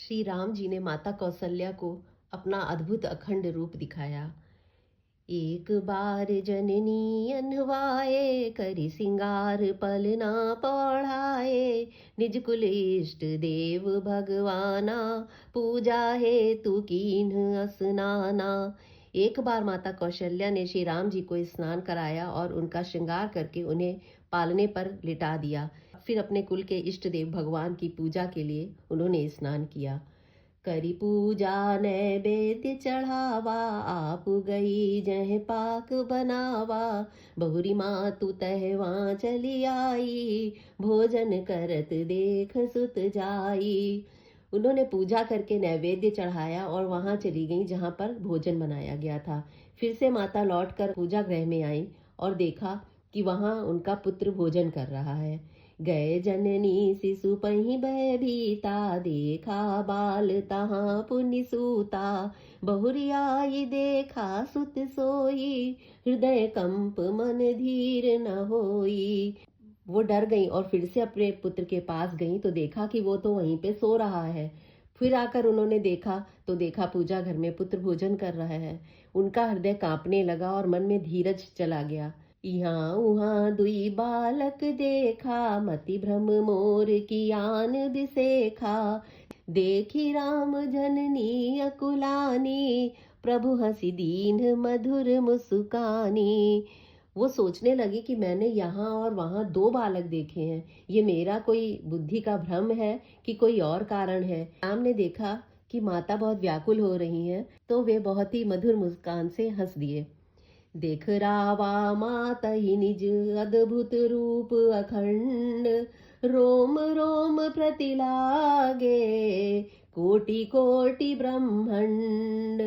श्री राम जी ने माता कौशल्या को अपना अद्भुत अखंड रूप दिखाया। एक बार जननी अन्वाए, करि सिंगार पलना पढ़ाए। निज कुल इष्ट देव भगवाना, पूजा है तू कीन्ह स्नाना। एक बार माता कौशल्या ने श्री राम जी को स्नान कराया और उनका श्रृंगार करके उन्हें पालने पर लिटा दिया। फिर अपने कुल के इष्ट देव भगवान की पूजा के लिए उन्होंने स्नान किया। करी पूजा नैवेद्य चढ़ावा, आप गई जह पाक बनावा। बहुरी माँ तू तहवा चली आई, भोजन करत देख सुत जाई। उन्होंने पूजा करके नैवेद्य चढ़ाया और वहां चली गई जहां पर भोजन बनाया गया था। फिर से माता लौटकर पूजा गृह में आई और देखा कि वहां उनका पुत्र भोजन कर रहा है। गए जननी शिशु पही भयभीता, देखा बाल तहाँ पुनि सूता। बहुरी आई देखा सुत सोई, हृदय कंप मन धीर न होई। वो डर गई और फिर से अपने पुत्र के पास गई तो देखा कि वो तो वहीं पे सो रहा है। फिर आकर उन्होंने देखा तो देखा पूजा घर में पुत्र भोजन कर रहा है। उनका हृदय कांपने लगा और मन में धीरज चला गया। यहाँ उहाँ दुई बालक देखा, मति भ्रम मोर की आन बिसेखा। देखी राम जननी अकुलानी, प्रभु हंसी दीन मधुर मुस्कानी। वो सोचने लगी कि मैंने यहाँ और वहाँ दो बालक देखे हैं, ये मेरा कोई बुद्धि का भ्रम है कि कोई और कारण है। राम ने देखा कि माता बहुत व्याकुल हो रही हैं, तो वे बहुत ही मधुर मुस्कान से हंस दिए। देख रावा माता ही निज अद्भुत रूप अखंड, रोम रोम प्रति लागे, कोटि कोटि ब्रह्मांड।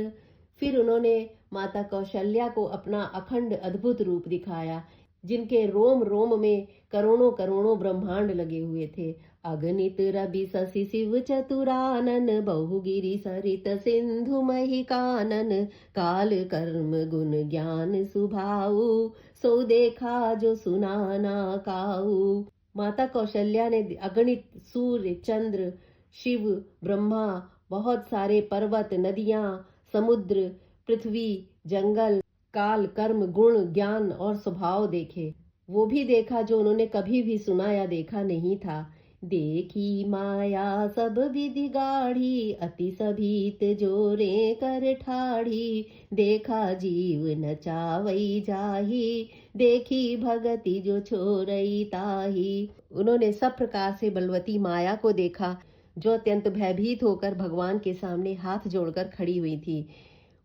फिर उन्होंने माता कौशल्या को अपना अखंड अद्भुत रूप दिखाया, जिनके रोम रोम में करोड़ों करोड़ों ब्रह्मांड लगे हुए थे। अगणित रवि शशि शिव चतुरानन, बहुगिरि सरित सिंधु मही कानन। काल कर्म गुण ज्ञान सुभाऊ, सो देखा जो सुनाना काऊ। माता कौशल्या ने अगणित सूर्य चंद्र शिव ब्रह्मा, बहुत सारे पर्वत नदियां समुद्र पृथ्वी जंगल काल कर्म गुण ज्ञान और स्वभाव देखे। वो भी देखा जो उन्होंने कभी भी सुना या देखा नहीं था। देखी माया सब विधि गाढ़ी, अति सभीत जोरे कर ठाढ़ी। देखा जीव नचावई जाही, देखी भगति जो छोरई ताही। उन्होंने सब प्रकार से बलवती माया को देखा, जो अत्यंत भयभीत होकर भगवान के सामने हाथ जोड़कर खड़ी हुई थी।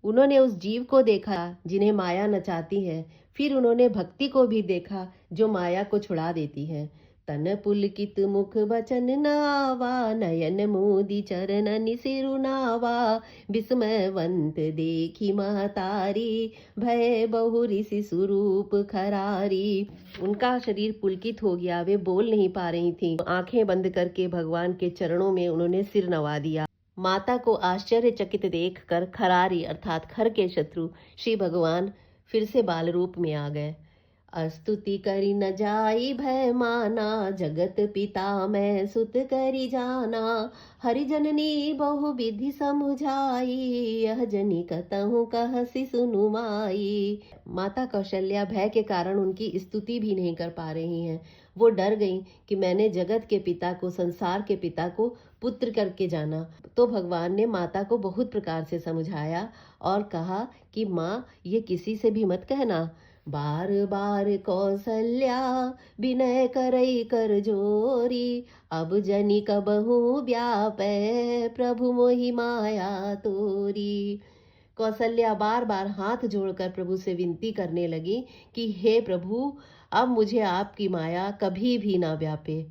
उन्होंने उस जीव को देखा जिन्हें माया नचाती है। फिर उन्होंने भक्ति को भी देखा जो माया को छुड़ा देती है। तन पुलकित मुख बचन नावा, नयन मोदी चरण सिरुनावा। विस्मयवंत देखी महतारी, भय बहुरी शिशु रूप खरारी। उनका शरीर पुलकित हो गया, वे बोल नहीं पा रही थी। आंखें बंद करके भगवान के चरणों में उन्होंने सिर नवा दिया। माता को आश्चर्यचकित देखकर खरारी अर्थात खर के शत्रु श्री भगवान फिर से बाल रूप में आ गए। स्तुति करी न जाई भय माना, जगत पिता मैं सुत करी जाना। हरिजननी बहु विधि समुझाई, यह जनी कतहु कहसी सुनु माई। माता कौशल्या भय के कारण उनकी स्तुति भी नहीं कर पा रही हैं। वो डर गई कि मैंने जगत के पिता को संसार के पिता को पुत्र करके जाना। तो भगवान ने माता को बहुत प्रकार से समझाया और कहा कि माँ ये किसी से भी मत कहना। बार बार कौशल्या विनय करई कर जोरी, अब जनी कबहू व्यापै प्रभु मोहि माया तोरी। कौशल्या बार बार हाथ जोड़कर प्रभु से विनती करने लगी कि हे प्रभु, अब मुझे आपकी माया कभी भी ना व्यापे।